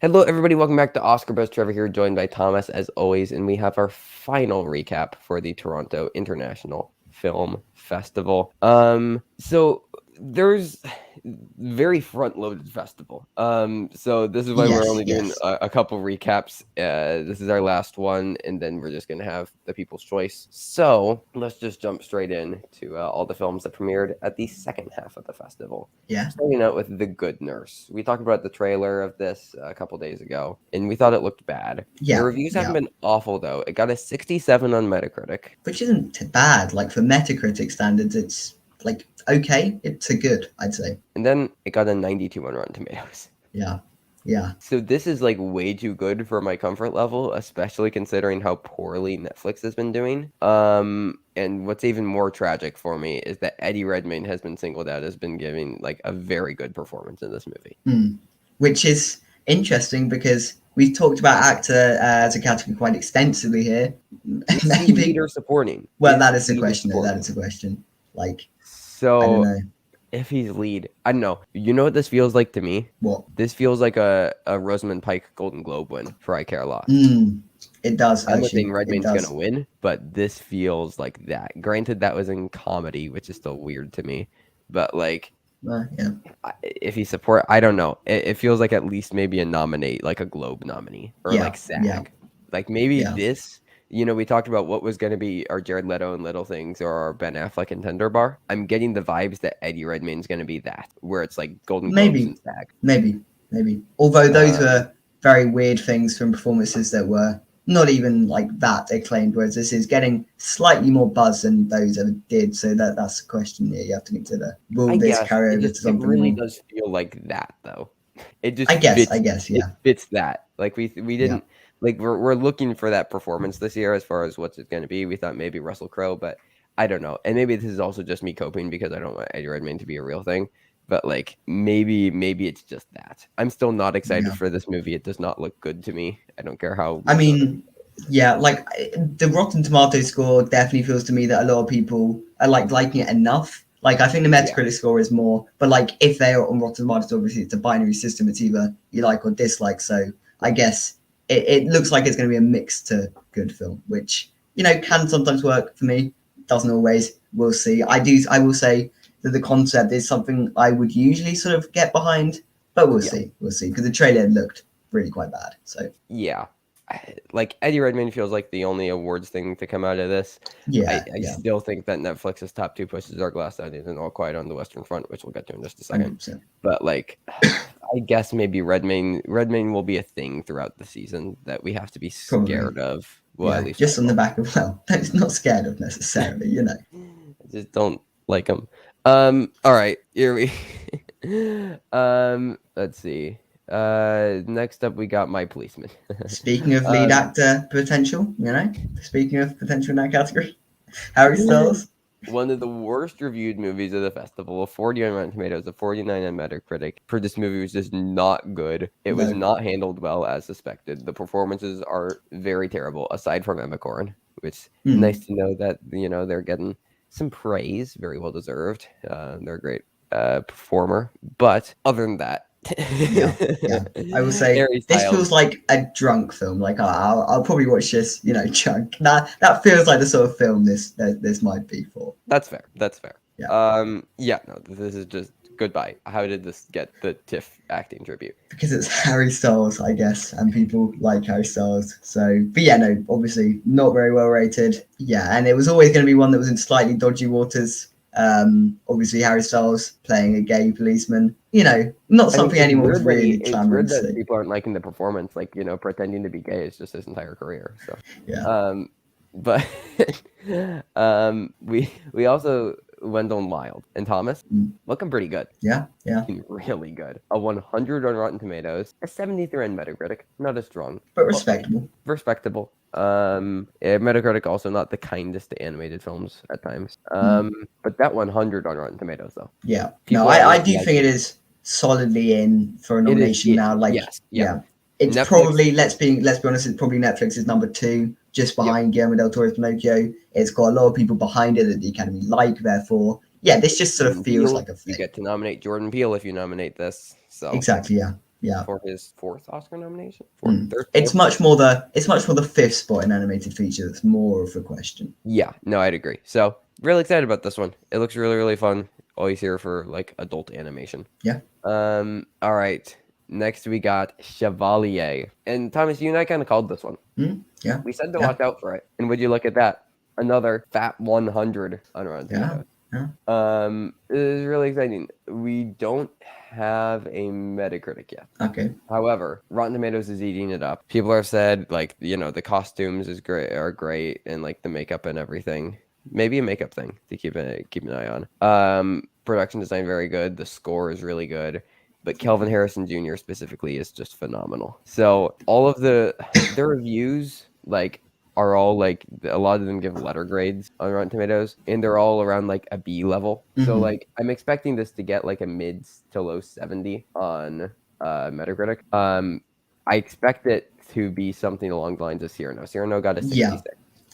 Hello, everybody. Welcome back to Oscar Buzz. Trevor here, joined by Thomas as always, and we have our final recap for the Toronto International Film Festival. So there's very front-loaded festival. So this is why we're only doing a couple recaps. This is our last one, and then we're just gonna have the People's Choice. So let's just jump straight in to all the films that premiered at the second half of the festival. Yeah. Starting out with The Good Nurse. We talked about the trailer of this a couple days ago, and we thought it looked bad. Yeah. The reviews haven't been awful, though. It got a 67 on Metacritic. Which isn't bad. Like, for Metacritic standards, it's, like, okay. It's a good, I'd say. And then it got a 92 on Rotten Tomatoes. Yeah. Yeah. So this is, like, way too good for my comfort level, especially considering how poorly Netflix has been doing. And what's even more tragic for me is that Eddie Redmayne has been singled out as been giving, like, a very good performance in this movie. Which is interesting because we've talked about actor as a category quite extensively here. Maybe lead or supporting. Well, that is the question, though. That is the question. Like, so I don't know. If he's lead, I don't know. You know what this feels like to me? What? This feels like a Rosamund Pike Golden Globe win for I Care a Lot. It does, I'm not saying Redmayne's going to win, but this feels like that. Granted, that was in comedy, which is still weird to me. But, like, yeah. If he support, I don't know. It feels like at least maybe a nominate, like a Globe nominee, or like SAG. Yeah. Like maybe this, you know, we talked about what was going to be our Jared Leto and Little Things or our Ben Affleck and Tender Bar. I'm getting the vibes that Eddie Redmayne's going to be that, where it's like Golden Globes and SAG. Maybe. Although those were very weird things from performances that were not even like that acclaimed, whereas this is getting slightly more buzz than those ever did. So that's the question here you have to consider. Will this carry over to something? It really does feel like that, though. It just I guess, yeah. It fits that. Like we didn't like we're looking for that performance this year as far as what's it going to be. We thought maybe Russell Crowe, but I don't know. And maybe this is also just me coping because I don't want Eddie Redmayne to be a real thing. But like maybe it's just that. I'm still not excited for this movie. It does not look good to me. I don't care how. I mean, yeah, like the Rotten Tomatoes score definitely feels to me that a lot of people are like liking it enough. Like I think the Metacritic score is more, but like if they are on Rotten Tomatoes, obviously it's a binary system. It's either you like or dislike. So I guess it looks like it's going to be a mixed to good film, which you know can sometimes work for me. Doesn't always. We'll see. I will say that the concept is something I would usually sort of get behind, but we'll see. We'll see because the trailer looked really quite bad. So yeah. Like Eddie Redmayne feels like the only awards thing to come out of this. I still think that Netflix's top two pushes are Glass Onion and All Quiet on the Western Front, which we'll get to in just a second. 100%. But like, I guess maybe Redmayne will be a thing throughout the season that we have to be scared of. Well, at least just on the back of not scared of necessarily, you know. I just don't like him. All right, here we. Let's see. Next up we got My Policeman. Speaking of lead actor potential, you know, speaking of potential in that category, Harry Styles. One of the worst reviewed movies of the festival, a 40 on Rotten Tomatoes, a 49 on Metacritic. For this movie was just not good. It was not handled well as suspected. The performances are very terrible, aside from Emma Corrin, which is nice to know that, you know, they're getting some praise, very well deserved. They're a great performer. But other than that, I will say this feels like a drunk film. Like I'll probably watch this, you know, drunk. That feels like the sort of film this might be for. That's fair. Yeah. No, this is just goodbye. How did this get the TIFF acting tribute? Because it's Harry Styles, I guess, and people like Harry Styles. So, but yeah, no, obviously not very well rated. Yeah, and it was always going to be one that was in slightly dodgy waters. Obviously Harry Styles playing a gay policeman, you know, not something anyone was really clamoring to see. People aren't liking the performance, like, you know, pretending to be gay is just his entire career. So but we also Wendell Wild and Thomas looking pretty good. Yeah. Really good. A 100 on Rotten Tomatoes, a 73 on Metacritic. Not as strong, but respectable. Metacritic also not the kindest to animated films at times. But that 100 on Rotten Tomatoes though. Yeah. No, I do think it is solidly in for a nomination now. Like it's Netflix, probably let's be honest, it's probably Netflix's number 2, just behind Guillermo del Toro's Pinocchio. It's got a lot of people behind it that the Academy like, therefore this just sort of feels like a thing. You get to nominate Jordan Peele if you nominate this. So exactly, yeah. Yeah. for his fourth Oscar nomination. Third, It's fourth? much more the fifth spot in animated feature that's more of a question. Yeah, no, I'd agree. So really excited about this one. It looks really, really fun. Always here for like adult animation. Yeah. All right. Next we got Chevalier. And Thomas, you and I kind of called this one. Yeah. We said to Yeah. watch out for it. And would you look at that? Another fat 100 on Rotten Tomatoes. Yeah. It is really exciting. We don't have a Metacritic yet. Okay. However, Rotten Tomatoes is eating it up. People have said like, you know, the costumes are great and like the makeup and everything. Maybe a makeup thing to keep an eye on. Production design very good. The score is really good. But Kelvin Harrison Jr. specifically is just phenomenal. So all of the reviews like are all like a lot of them give letter grades on Rotten Tomatoes, and they're all around like a B level. So like I'm expecting this to get like a mid to low 70 on Metacritic. I expect it to be something along the lines of Cyrano. Cyrano got a 66. Yeah.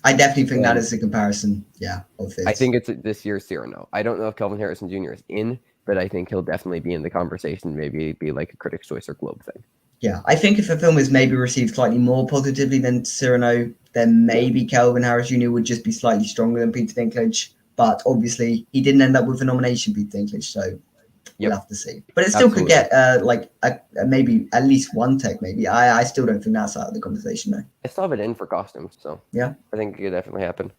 I definitely think that is a comparison. Yeah, of this. I think it's this year's Cyrano. I don't know if Kelvin Harrison Jr. is in, but I think he'll definitely be in the conversation. Maybe be like a Critics' Choice or Globe thing. Yeah, I think if a film is maybe received slightly more positively than Cyrano, then maybe Kelvin Harris Jr. would just be slightly stronger than Peter Dinklage. But obviously, he didn't end up with a nomination, Peter Dinklage, so we'll have to see. But it still could get like maybe at least one tech. Maybe I still don't think that's out of the conversation though. I still have it in for costumes, so yeah, I think it could definitely happen.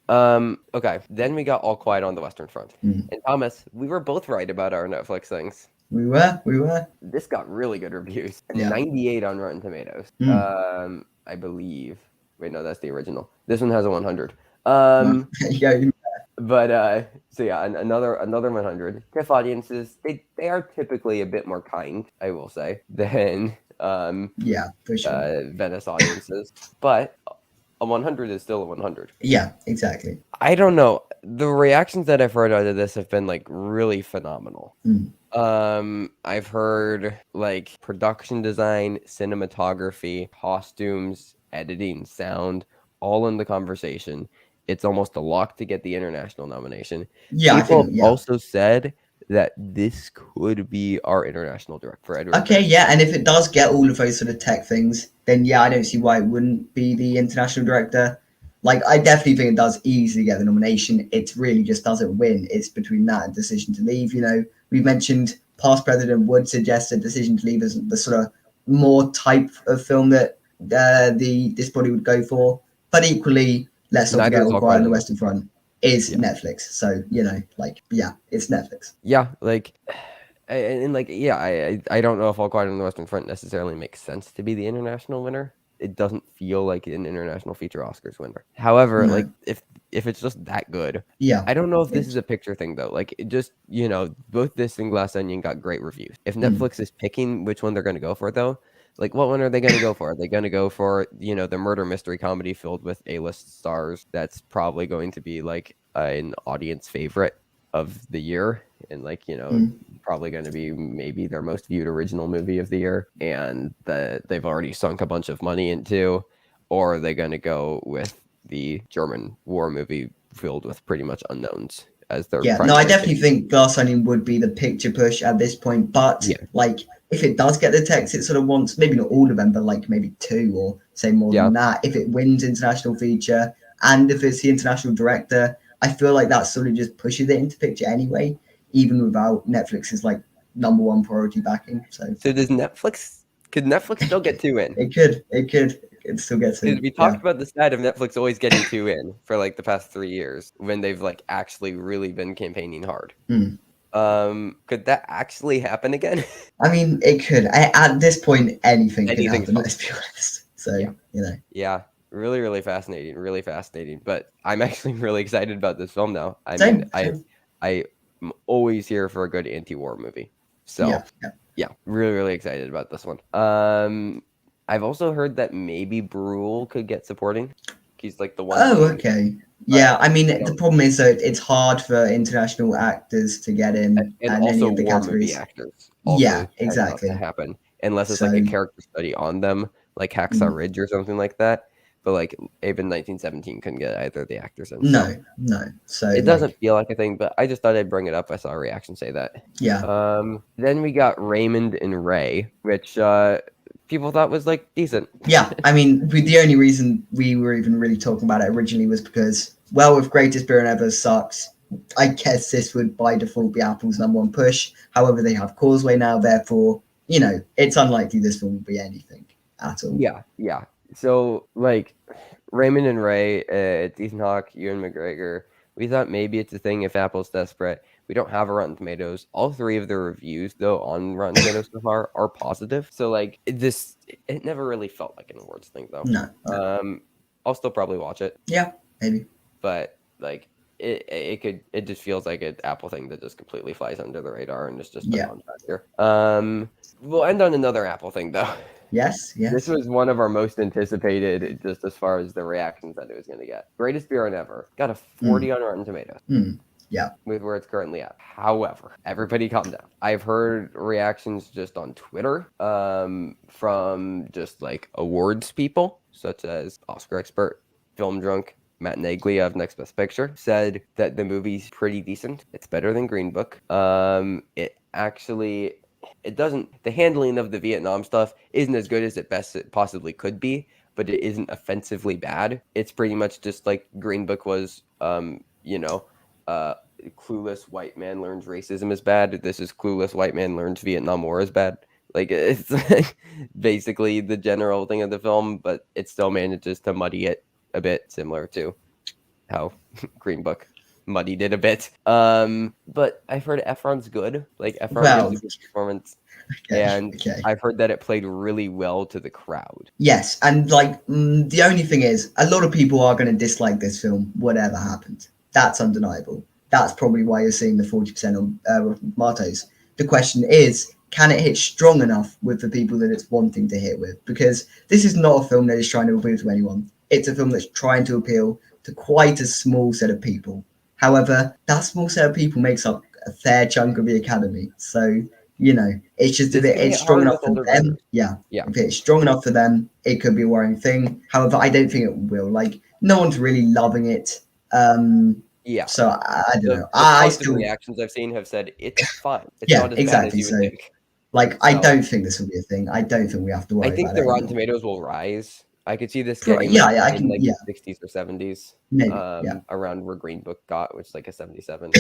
Okay, then we got All Quiet on the Western Front, and Thomas, we were both right about our Netflix things. We were. This got really good reviews. 98 on Rotten Tomatoes. I believe. Wait, no, that's the original. This one has a 100. Yeah. But so yeah, another 100. TIFF audiences, they are typically a bit more kind, I will say, than yeah, for sure. Venice audiences. But a 100 is still a 100. Yeah, exactly. I don't know. The reactions that I've heard out of this have been like really phenomenal. I've heard like production design, cinematography, costumes, editing, sound, all in the conversation. It's almost a lock to get the international nomination. Yeah, People have also said that this could be our international director for Edward. Okay, yeah, and if it does get all of those sort of tech things, then yeah, I don't see why it wouldn't be the international director. Like, I definitely think it does easily get the nomination. It really just doesn't win. It's between that and Decision to Leave. You know, we've mentioned Past President would suggest a Decision to Leave as the sort of more type of film that this body would go for. But equally, let's not forget All Quiet on the Western Front is Netflix. So, you know, like, yeah, it's Netflix. Yeah, like, and like, yeah, I don't know if All Quiet on the Western Front necessarily makes sense to be the international winner. It doesn't feel like an international feature Oscars winner. However, like if it's just that good, I don't know if this is a picture thing though. Like it just, you know, both this and Glass Onion got great reviews. If Netflix is picking which one they're going to go for though, like what one are they going to go for? Are they going to go for, you know, the murder mystery comedy filled with A-list stars? That's probably going to be like an audience favorite of the year, and like, you know, probably going to be maybe their most viewed original movie of the year, and they've already sunk a bunch of money into, or are they going to go with the German war movie filled with pretty much unknowns as their I definitely think Glass Onion would be the picture push at this point, but like if it does get the text it sort of wants, maybe not all of them, but like maybe two or say more than that, if it wins international feature and if it's the international director, I feel like that sort of just pushes it into picture anyway, even without Netflix's like number one priority backing. So does Netflix? Could Netflix still get two in? It could still get two. We talked about the stat of Netflix always getting two in for like the past 3 years when they've like actually really been campaigning hard. Could that actually happen again? I mean, it could. At this point, anything could happen. Let's be honest. So you know. Yeah. Really fascinating. But I'm actually really excited about this film now. I mean, I'm always here for a good anti-war movie. So yeah, really excited about this one. I've also heard that maybe Brule could get supporting. He's like the one. Oh, okay. Yeah, I mean, the problem is that it's hard for international actors to get in, and also any of the war movie actors. Exactly. To happen unless it's like a character study on them, like Hacksaw Ridge or something like that. but like even 1917 couldn't get either of the actors in. No, So no. So it doesn't feel like a thing, but I just thought I'd bring it up. I saw a reaction say that. Yeah. Then we got Raymond and Ray, which people thought was like decent. Yeah, I mean, the only reason we were even really talking about it originally was because, well, if Greatest Spirit Ever sucks, I guess this would by default be Apple's #1 push. However, they have Causeway now, therefore, it's unlikely this film will be anything at all. Yeah. So like Raymond and Ray, Ethan Hawke, Ewan McGregor. We thought maybe it's a thing if Apple's desperate. We don't have a Rotten Tomatoes. All 3 of the reviews, though, on Rotten Tomatoes so far are positive. So, like, it never really felt like an awards thing, though. No. I'll still probably watch it. Yeah, maybe. But, like, it just feels like an Apple thing that just completely flies under the radar and is just a non-factor. We'll end on another Apple thing, though. Yes. This was one of our most anticipated, just as far as the reactions that it was going to get. Greatest Beer Ever got a 40 on Rotten Tomatoes. Yeah. With where it's currently at. However, everybody calm down. I've heard reactions just on Twitter from just like awards people, such as Oscar expert, Film Drunk, Matt Nagley of Next Best Picture, said that the movie's pretty decent. It's better than Green Book. It doesn't, the handling of the Vietnam stuff isn't as good as it possibly could be, but it isn't offensively bad. It's pretty much just like Green Book was, clueless white man learns racism is bad. This is clueless white man learns Vietnam War is bad. Like, it's basically the general thing of the film, but it still manages to muddy it a bit, similar to how Green Book muddied it a bit. But I've heard Efron's good. Like, Efron gives a good performance. And I've heard that it played really well to the crowd. Yes, and like the only thing is, a lot of people are going to dislike this film, whatever happens. That's undeniable. That's probably why you're seeing the 40% on Rotten Tomatoes. The question is, can it hit strong enough with the people that it's wanting to hit with? Because this is not a film that is trying to appeal to anyone. It's a film that's trying to appeal to quite a small set of people. However, that small set of people makes up a fair chunk of the Academy. So, it's just it's strong enough for them. Yeah. If it's strong enough for them, it could be a worrying thing. However, I don't think it will. Like, no one's really loving it. So I don't know. I still reactions I've seen have said it's fine. It's not as bad as you would think. Like, I don't think this will be a thing. I don't think we have to worry. I think the Rotten Tomatoes will rise. I could see this getting I can, like 60s or 70s, maybe, around where Green Book got, which is like a 77.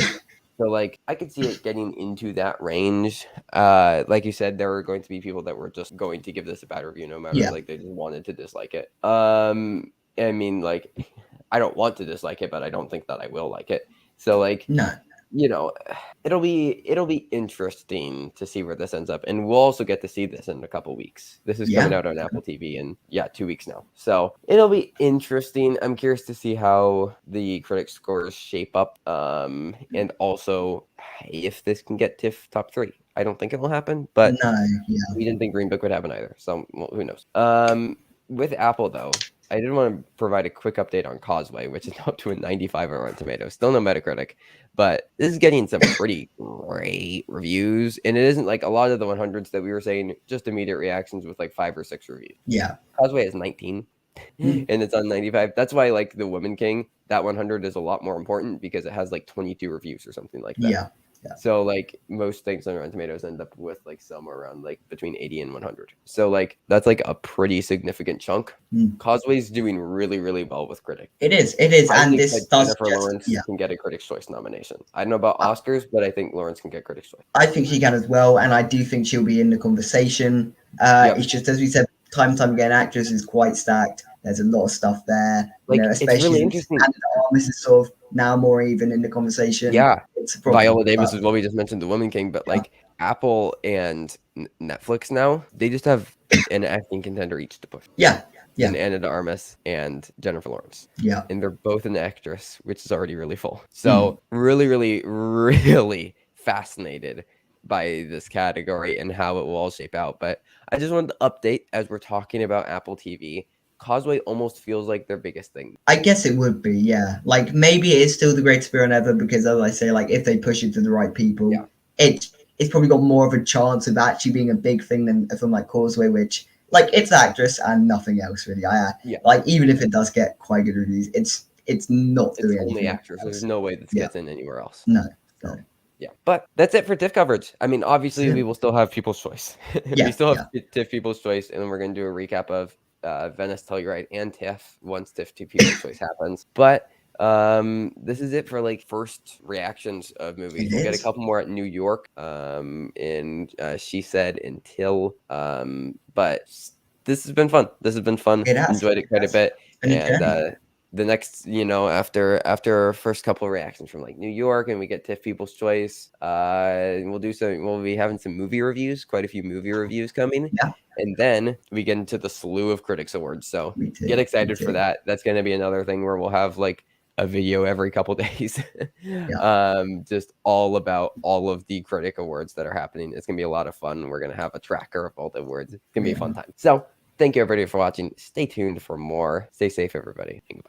So like I could see it getting into that range. Like you said, there were going to be people that were just going to give this a bad review, no matter like they just wanted to dislike it. I mean, like, I don't want to dislike it, but I don't think that I will like it. So like, it'll be interesting to see where this ends up, and we'll also get to see this in a couple weeks. This is coming out on Apple TV in 2 weeks now, so it'll be interesting. I'm curious to see how the critic scores shape up, and also if this can get TIFF top 3. I don't think it will happen, but we didn't think Green Book would happen either, so who knows. With Apple though, I did want to provide a quick update on Causeway, which is up to a 95 on Rotten Tomatoes. Still no Metacritic, but this is getting some pretty great reviews. And it isn't like a lot of the 100s that we were saying, just immediate reactions with like 5 or 6 reviews. Yeah. Causeway is 19 and it's on 95. That's why like the Woman King, that 100 is a lot more important because it has like 22 reviews or something like that. Yeah. So like most things on Rotten Tomatoes end up with like somewhere around like between 80 and 100. So like that's like a pretty significant chunk. Causeway's doing really, really well with critics. It is. And this does Jennifer Lawrence can get a Critics' Choice nomination. I don't know about Oscars, but I think Lawrence can get Critics' Choice. I think she can as well, and I do think she'll be in the conversation. It's just, as we said, time and time again, actress is quite stacked. There's a lot of stuff there, like, especially it's really interesting. And Armis is sort of now more even in the conversation. Yeah, it's a problem, Viola Davis is what we just mentioned, the Woman King, but like Apple and Netflix now, they just have an acting contender each to push. Yeah. And Anna de Armas and Jennifer Lawrence. Yeah. And they're both an actress, which is already really full. So really, really, really fascinated by this category and how it will all shape out. But I just wanted to update as we're talking about Apple TV. Causeway almost feels like their biggest thing. I guess it would be, yeah. Like, maybe it is still the greatest film ever because, as I say, like, if they push it to the right people, it's probably got more of a chance of actually being a big thing than a film like Causeway, which like it's the actress and nothing else really. Yeah. Like even if it does get quite good reviews, it's not It's doing only anything actors. else. There's no way this Yeah. gets in anywhere else. No. So, yeah. But that's it for TIFF coverage. I mean, obviously, That's we it. will still have People's Choice. We Yeah, still have yeah. TIFF People's Choice, and then we're going to do a recap of Venice, Telluride, and TIFF once TIFF People's Choice happens. But this is it for like first reactions of movies. It We'll get a is. couple more at New York, in She Said Until. But this has been fun. This has been fun. It has. Enjoyed it quite a bit. It's been a And journey. the next, after our first couple of reactions from like New York, and we get TIFF People's Choice, we'll be having some movie reviews, quite a few movie reviews coming. Yeah. And then we get into the slew of Critics Awards. So Me too. get excited Me for too. that. That's going to be another thing where we'll have like a video every couple days. Just all about all of the critic awards that are happening. It's gonna be a lot of fun. We're gonna have a tracker of all the awards. It's gonna be a fun time. So thank you everybody for watching. Stay tuned for more. Stay safe, everybody.